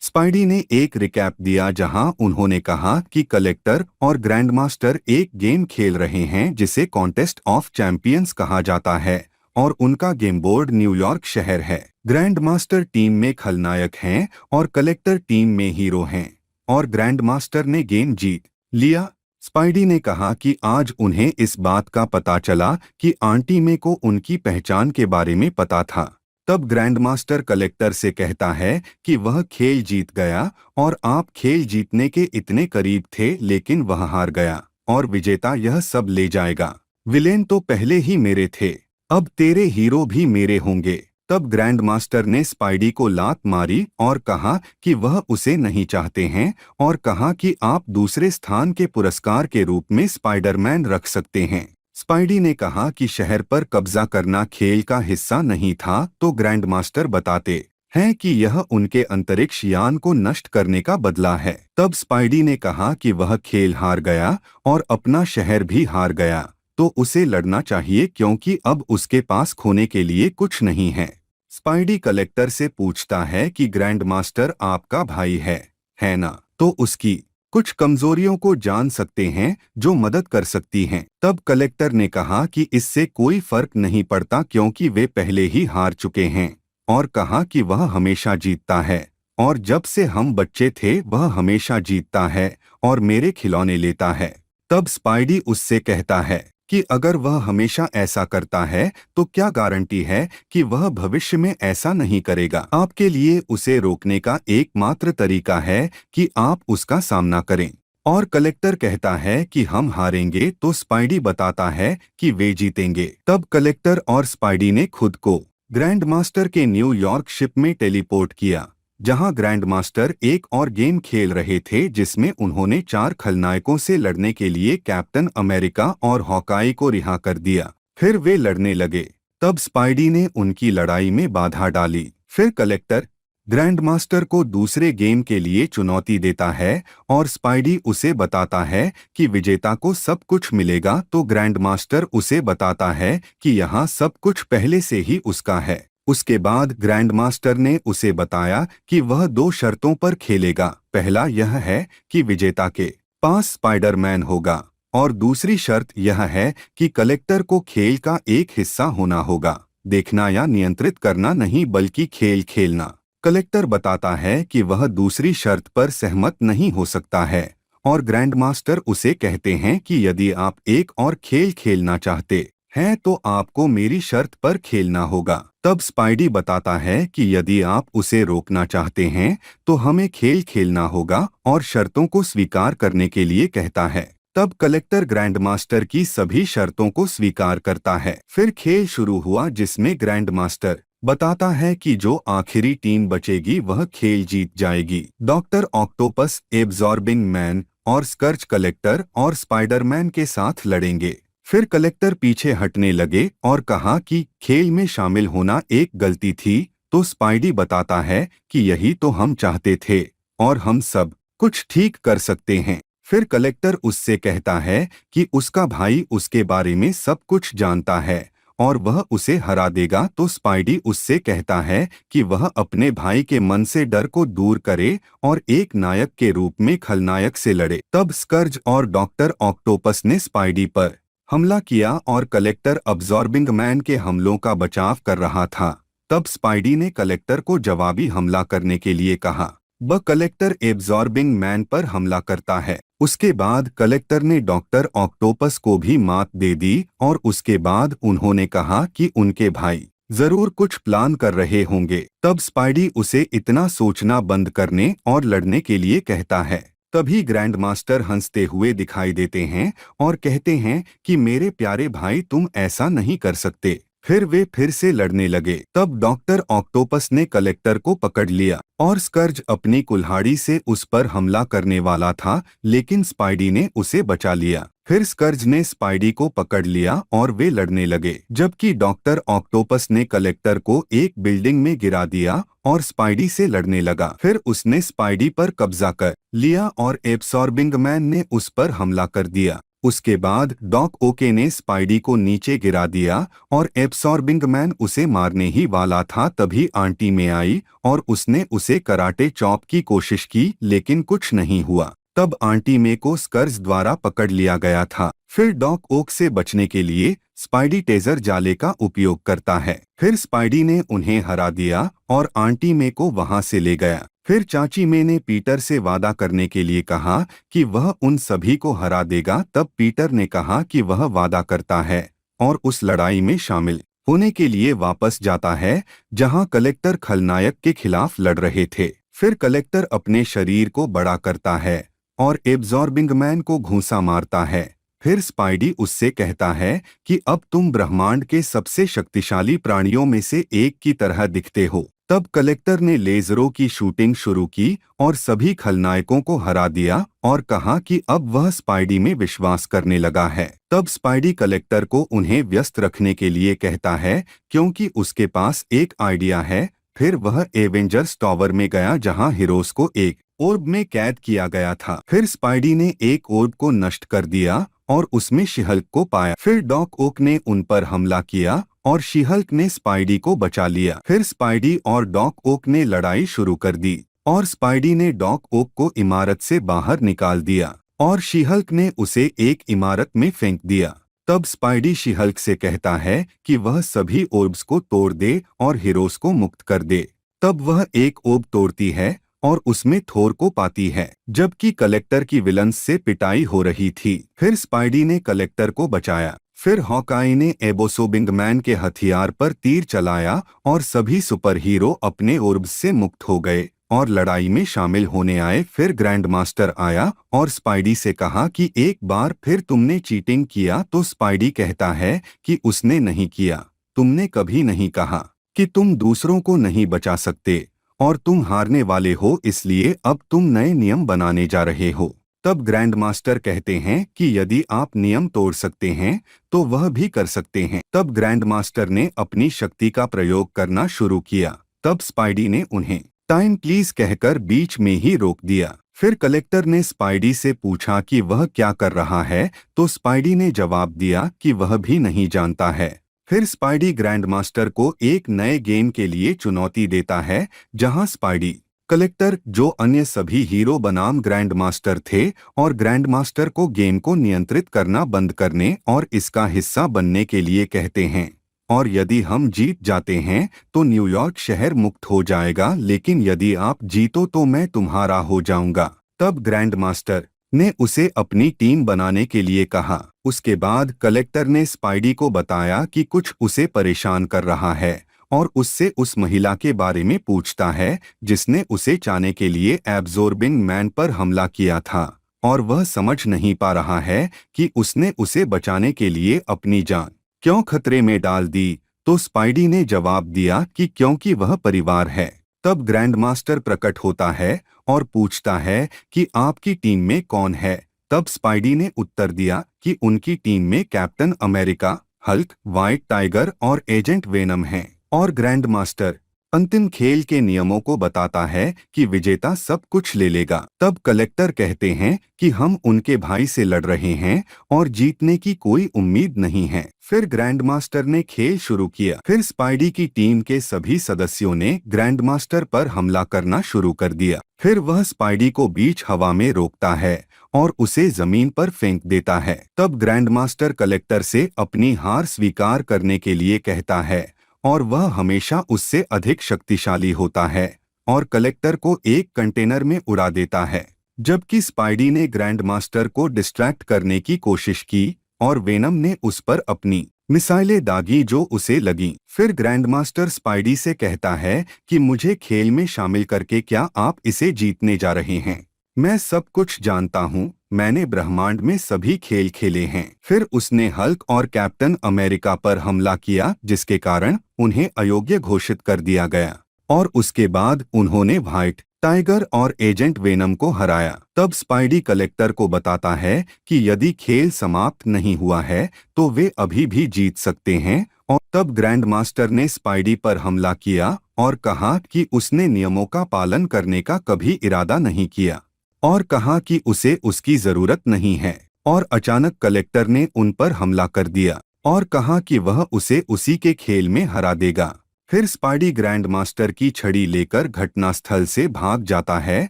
Spidey ने एक recap दिया जहां उन्होंने कहा कि कलेक्टर और ग्रैंडमास्टर एक गेम खेल रहे हैं जिसे कॉन्टेस्ट ऑफ चैंपियंस कहा जाता है और उनका गेम बोर्ड न्यूयॉर्क शहर है। ग्रैंडमास्टर टीम में खलनायक हैं और कलेक्टर टीम में हीरो हैं और ग्रैंडमास्टर ने गेम जीत लिया। स्पाइडी ने कहा कि आज उन्हें इस बात का पता चला कि आंटी मे को उनकी पहचान के बारे में पता था। तब ग्रैंडमास्टर कलेक्टर से कहता है कि वह खेल जीत गया और आप खेल जीतने के इतने करीब थे लेकिन वह हार गया और विजेता यह सब ले जाएगा। विलेन तो पहले ही मेरे थे, अब तेरे हीरो भी मेरे होंगे। तब ग्रैंडमास्टर ने स्पाइडी को लात मारी और कहा कि वह उसे नहीं चाहते हैं और कहा कि आप दूसरे स्थान के पुरस्कार के रूप में स्पाइडरमैन रख सकते हैं। स्पाइडी ने कहा कि शहर पर कब्जा करना खेल का हिस्सा नहीं था, तो ग्रैंडमास्टर बताते हैं कि यह उनके अंतरिक्ष यान को नष्ट करने का बदला है। तब स्पाइडी ने कहा कि वह खेल हार गया और अपना शहर भी हार गया, तो उसे लड़ना चाहिए क्योंकि अब उसके पास खोने के लिए कुछ नहीं है। स्पाइडी कलेक्टर से पूछता है कि ग्रैंडमास्टर आपका भाई है ना? तो उसकी कुछ कमजोरियों को जान सकते हैं जो मदद कर सकती हैं। तब कलेक्टर ने कहा कि इससे कोई फर्क नहीं पड़ता क्योंकि वे पहले ही हार चुके हैं और कहा कि वह हमेशा जीतता है और जब से हम बच्चे थे वह हमेशा जीतता है और मेरे खिलौने लेता है। तब स्पाइडी उससे कहता है कि अगर वह हमेशा ऐसा करता है तो क्या गारंटी है कि वह भविष्य में ऐसा नहीं करेगा। आपके लिए उसे रोकने का एकमात्र तरीका है कि आप उसका सामना करें। और कलेक्टर कहता है कि हम हारेंगे, तो स्पाइडी बताता है कि वे जीतेंगे। तब कलेक्टर और स्पाइडी ने खुद को ग्रैंडमास्टर के न्यूयॉर्क शिप में टेलीपोर्ट किया, जहां ग्रैंडमास्टर एक और गेम खेल रहे थे जिसमें उन्होंने 4 खलनायकों से लड़ने के लिए कैप्टन अमेरिका और हॉकाई को रिहा कर दिया। फिर वे लड़ने लगे। तब स्पाइडी ने उनकी लड़ाई में बाधा डाली। फिर कलेक्टर ग्रैंडमास्टर को दूसरे गेम के लिए चुनौती देता है और स्पाइडी उसे बताता है कि विजेता को सब कुछ मिलेगा, तो ग्रैंडमास्टर उसे बताता है कि यहाँ सब कुछ पहले से ही उसका है। उसके बाद ग्रैंडमास्टर ने उसे बताया कि वह 2 शर्तों पर खेलेगा। पहला यह है कि विजेता के पास स्पाइडरमैन होगा और दूसरी शर्त यह है कि कलेक्टर को खेल का एक हिस्सा होना होगा, देखना या नियंत्रित करना नहीं बल्कि खेल खेलना। कलेक्टर बताता है कि वह दूसरी शर्त पर सहमत नहीं हो सकता है और ग्रैंडमास्टर उसे कहते हैं कि यदि आप एक और खेल खेलना चाहते हैं तो आपको मेरी शर्त पर खेलना होगा। तब स्पाइडी बताता है कि यदि आप उसे रोकना चाहते हैं तो हमें खेल खेलना होगा और शर्तों को स्वीकार करने के लिए कहता है। तब कलेक्टर ग्रैंडमास्टर की सभी शर्तों को स्वीकार करता है। फिर खेल शुरू हुआ जिसमें ग्रैंडमास्टर बताता है कि जो आखिरी टीम बचेगी वह खेल जीत जाएगी। डॉक्टर ऑक्टोपस, एब्जॉर्बिंग मैन और स्कर्च कलेक्टर और स्पाइडरमैन के साथ लड़ेंगे। फिर कलेक्टर पीछे हटने लगे और कहा कि खेल में शामिल होना एक गलती थी, तो स्पाइडी बताता है कि यही तो हम चाहते थे और हम सब कुछ ठीक कर सकते हैं। फिर कलेक्टर उससे कहता है कि उसका भाई उसके बारे में सब कुछ जानता है और वह उसे हरा देगा, तो स्पाइडी उससे कहता है कि वह अपने भाई के मन से डर को दूर करे और एक नायक के रूप में खलनायक से लड़े। तब स्कर्ज और डॉक्टर ऑक्टोपस ने स्पाइडी पर हमला किया और कलेक्टर अब्जॉर्बिंग मैन के हमलों का बचाव कर रहा था। तब स्पाइडी ने कलेक्टर को जवाबी हमला करने के लिए कहा। वह कलेक्टर एब्जॉर्बिंग मैन पर हमला करता है। उसके बाद कलेक्टर ने डॉक्टर ऑक्टोपस को भी मात दे दी और उसके बाद उन्होंने कहा कि उनके भाई जरूर कुछ प्लान कर रहे होंगे। तब स्पाइडी उसे इतना सोचना बंद करने और लड़ने के लिए कहता है। तभी ग्रैंडमास्टर हंसते हुए दिखाई देते हैं और कहते हैं कि मेरे प्यारे भाई, तुम ऐसा नहीं कर सकते। फिर वे फिर से लड़ने लगे। तब डॉक्टर ऑक्टोपस ने कलेक्टर को पकड़ लिया और स्कर्ज अपनी कुल्हाड़ी से उस पर हमला करने वाला था, लेकिन स्पाइडी ने उसे बचा लिया। फिर स्कर्ज ने स्पाइडी को पकड़ लिया और वे लड़ने लगे, जबकि डॉक्टर ऑक्टोपस ने कलेक्टर को एक बिल्डिंग में गिरा दिया और स्पाइडी से लड़ने लगा। फिर उसने स्पाइडी पर कब्जा कर लिया और एब्सॉर्बिंग मैन ने उस पर हमला कर दिया। उसके बाद डॉक ओके ने स्पाइडी को नीचे गिरा दिया और एब्सॉर्बिंग मैन उसे मारने ही वाला था तभी आंटी में आई और उसने उसे कराटे चॉप की कोशिश की लेकिन कुछ नहीं हुआ। तब आंटी में को स्कर्स द्वारा पकड़ लिया गया था। फिर डॉक ओक से बचने के लिए स्पाइडी टेजर जाले का उपयोग करता है। फिर स्पाइडी ने उन्हें हरा दिया और आंटी में को वहां से ले गया। फिर चाची में ने पीटर से वादा करने के लिए कहा कि वह उन सभी को हरा देगा। तब पीटर ने कहा कि वह वादा करता है और उस लड़ाई में शामिल होने के लिए वापस जाता है जहां कलेक्टर खलनायक के खिलाफ लड़ रहे थे। फिर कलेक्टर अपने शरीर को बड़ा करता है और एब्जॉर्बिंग मैन को घूंसा मारता है। फिर स्पाइडी उससे कहता है कि अब तुम ब्रह्मांड के सबसे शक्तिशाली प्राणियों में से एक की तरह दिखते हो। तब कलेक्टर ने लेजरों की शूटिंग शुरू की और सभी खलनायकों को हरा दिया और कहा कि अब वह स्पाइडी में विश्वास करने लगा है। तब स्पाइडी कलेक्टर को उन्हें व्यस्त रखने के लिए कहता है क्योंकि उसके पास एक आइडिया है। फिर वह एवेंजर्स टावर में गया जहां हीरोज को एक ओर्ब में कैद किया गया था। फिर स्पाइडी ने एक ओर्ब को नष्ट कर दिया और उसमें शी-हल्क को पाया। फिर डॉक ओक ने उन पर हमला किया और शी-हल्क ने स्पाइडी को बचा लिया। फिर स्पाइडी और डॉक ओक ने लड़ाई शुरू कर दी और स्पाइडी ने डॉक ओक को इमारत से बाहर निकाल दिया और शी-हल्क ने उसे एक इमारत में फेंक दिया। तब स्पाइडी शी-हल्क से कहता है कि वह सभी ओर्ब्स को तोड़ दे और हीरोज को मुक्त कर दे। तब वह एक ओर्ब तोड़ती है और उसमें थोर को पाती है जबकि कलेक्टर की विलन्स से पिटाई हो रही थी। फिर स्पाइडी ने कलेक्टर को बचाया। फिर हॉकाई ने एबोसोबिंग मैन के हथियार पर तीर चलाया और सभी सुपर हीरो अपने ओर्ब्स से मुक्त हो गए और लड़ाई में शामिल होने आए। फिर ग्रैंड मास्टर आया और स्पाइडी से कहा कि एक बार फिर तुमने चीटिंग किया। तो स्पाइडी कहता है कि उसने नहीं किया। तुमने कभी नहीं कहा कि तुम दूसरों को नहीं बचा सकते और तुम हारने वाले हो, इसलिए अब तुम नए नियम बनाने जा रहे हो। तब ग्रैंड मास्टर कहते हैं कि यदि आप नियम तोड़ सकते हैं तो वह भी कर सकते हैं। तब ग्रैंड मास्टर ने अपनी शक्ति का प्रयोग करना शुरू किया। तब स्पाइडी ने उन्हें टाइम प्लीज कहकर बीच में ही रोक दिया। फिर कलेक्टर ने स्पाइडी से पूछा कि वह क्या कर रहा है तो स्पाइडी ने जवाब दिया कि वह भी नहीं जानता है। फिर स्पाइडी ग्रैंड मास्टर को एक नए गेम के लिए चुनौती देता है जहां स्पाइडी कलेक्टर जो अन्य सभी हीरो बनाम ग्रैंड मास्टर थे और ग्रैंड मास्टर को गेम को नियंत्रित करना बंद करने और इसका हिस्सा बनने के लिए कहते हैं और यदि हम जीत जाते हैं तो न्यूयॉर्क शहर मुक्त हो जाएगा, लेकिन यदि आप जीतो तो मैं तुम्हारा हो जाऊंगा। तब ग्रैंड मास्टर ने उसे अपनी टीम बनाने के लिए कहा। उसके बाद कलेक्टर ने स्पाइडी को बताया कि कुछ उसे परेशान कर रहा है और उससे उस महिला के बारे में पूछता है जिसने उसे चाहने के लिए एब्जॉर्बिंग मैन पर हमला किया था और वह समझ नहीं पा रहा है कि उसने उसे बचाने के लिए अपनी जान क्यों खतरे में डाल दी। तो स्पाइडी ने जवाब दिया कि क्योंकि वह परिवार है। तब ग्रैंड मास्टर प्रकट होता है और पूछता है कि आपकी टीम में कौन है। तब स्पाइडी ने उत्तर दिया कि उनकी टीम में captain America, Hulk, white tiger और एजेंट वेनम हैं। और ग्रैंड मास्टर अंतिम खेल के नियमों को बताता है कि विजेता सब कुछ ले लेगा। तब कलेक्टर कहते हैं कि हम उनके भाई से लड़ रहे हैं और जीतने की कोई उम्मीद नहीं है। फिर ग्रैंड मास्टर ने खेल शुरू किया। फिर स्पाइडी की टीम के सभी सदस्यों ने ग्रैंड मास्टर पर हमला करना शुरू कर दिया। फिर वह स्पाइडी को बीच हवा में रोकता है और उसे जमीन पर फेंक देता है। तब ग्रैंड मास्टर कलेक्टर से अपनी हार स्वीकार करने के लिए कहता है और वह हमेशा उससे अधिक शक्तिशाली होता है और कलेक्टर को एक कंटेनर में उड़ा देता है। जबकि स्पाइडी ने ग्रैंड मास्टर को डिस्ट्रैक्ट करने की कोशिश की और वेनम ने उस पर अपनी मिसाइलें दागी जो उसे लगी। फिर ग्रैंड मास्टर स्पाइडी से कहता है कि मुझे खेल में शामिल करके क्या आप इसे जीतने जा रहे हैं। मैं सब कुछ जानता हूँ, मैंने ब्रह्मांड में सभी खेल खेले हैं। फिर उसने हल्क और कैप्टन अमेरिका पर हमला किया जिसके कारण उन्हें अयोग्य घोषित कर दिया गया और उसके बाद उन्होंने व्हाइट टाइगर और एजेंट वेनम को हराया। तब स्पाइडी कलेक्टर को बताता है कि यदि खेल समाप्त नहीं हुआ है तो वे अभी भी जीत सकते हैं। और तब ग्रैंड मास्टर ने स्पाइडी पर हमला किया और कहा कि उसने नियमों का पालन करने का कभी इरादा नहीं किया और कहा कि उसे उसकी जरूरत नहीं है और अचानक कलेक्टर ने उन पर हमला कर दिया और कहा कि वह उसे उसी के खेल में हरा देगा। फिर स्पाइडी ग्रैंडमास्टर की छड़ी लेकर घटनास्थल से भाग जाता है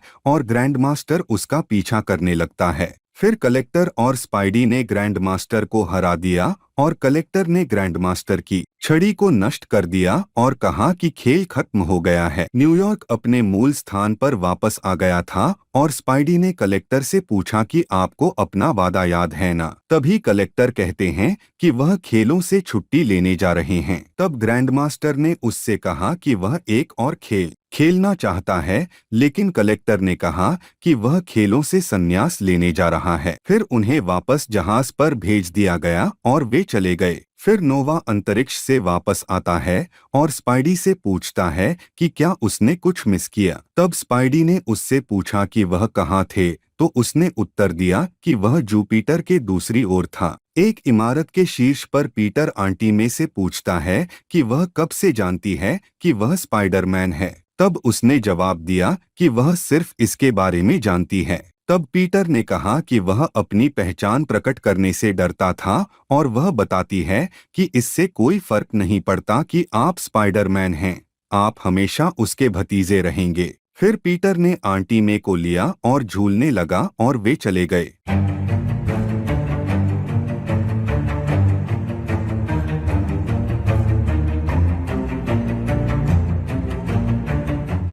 और ग्रैंडमास्टर उसका पीछा करने लगता है। फिर कलेक्टर और स्पाइडी ने ग्रैंडमास्टर को हरा दिया और कलेक्टर ने ग्रैंडमास्टर की छड़ी को नष्ट कर दिया और कहा कि खेल खत्म हो गया है। न्यूयॉर्क अपने मूल स्थान पर वापस आ गया था और स्पाइडी ने कलेक्टर से पूछा कि आपको अपना वादा याद है ना? तभी कलेक्टर कहते हैं कि वह खेलों से छुट्टी लेने जा रहे हैं। तब ग्रैंडमास्टर ने उससे कहा कि वह एक और खेल खेलना चाहता है, लेकिन कलेक्टर ने कहा कि वह खेलों से संन्यास लेने जा रहा है। फिर उन्हें वापस जहाज पर भेज दिया गया और वे चले गए। फिर नोवा अंतरिक्ष से वापस आता है और स्पाइडी से पूछता है कि क्या उसने कुछ मिस किया। तब स्पाइडी ने उससे पूछा कि वह कहाँ थे, तो उसने उत्तर दिया कि वह जुपिटर के दूसरी ओर था। एक इमारत के शीर्ष पर पीटर आंटी में से पूछता है कि वह कब से जानती है कि वह स्पाइडरमैन है। तब उसने जवाब दिया कि वह सिर्फ इसके बारे में जानती है। तब पीटर ने कहा कि वह अपनी पहचान प्रकट करने से डरता था और वह बताती है कि इससे कोई फर्क नहीं पड़ता कि आप स्पाइडरमैन हैं, आप हमेशा उसके भतीजे रहेंगे। फिर पीटर ने आंटी मे को लिया और झूलने लगा और वे चले गए।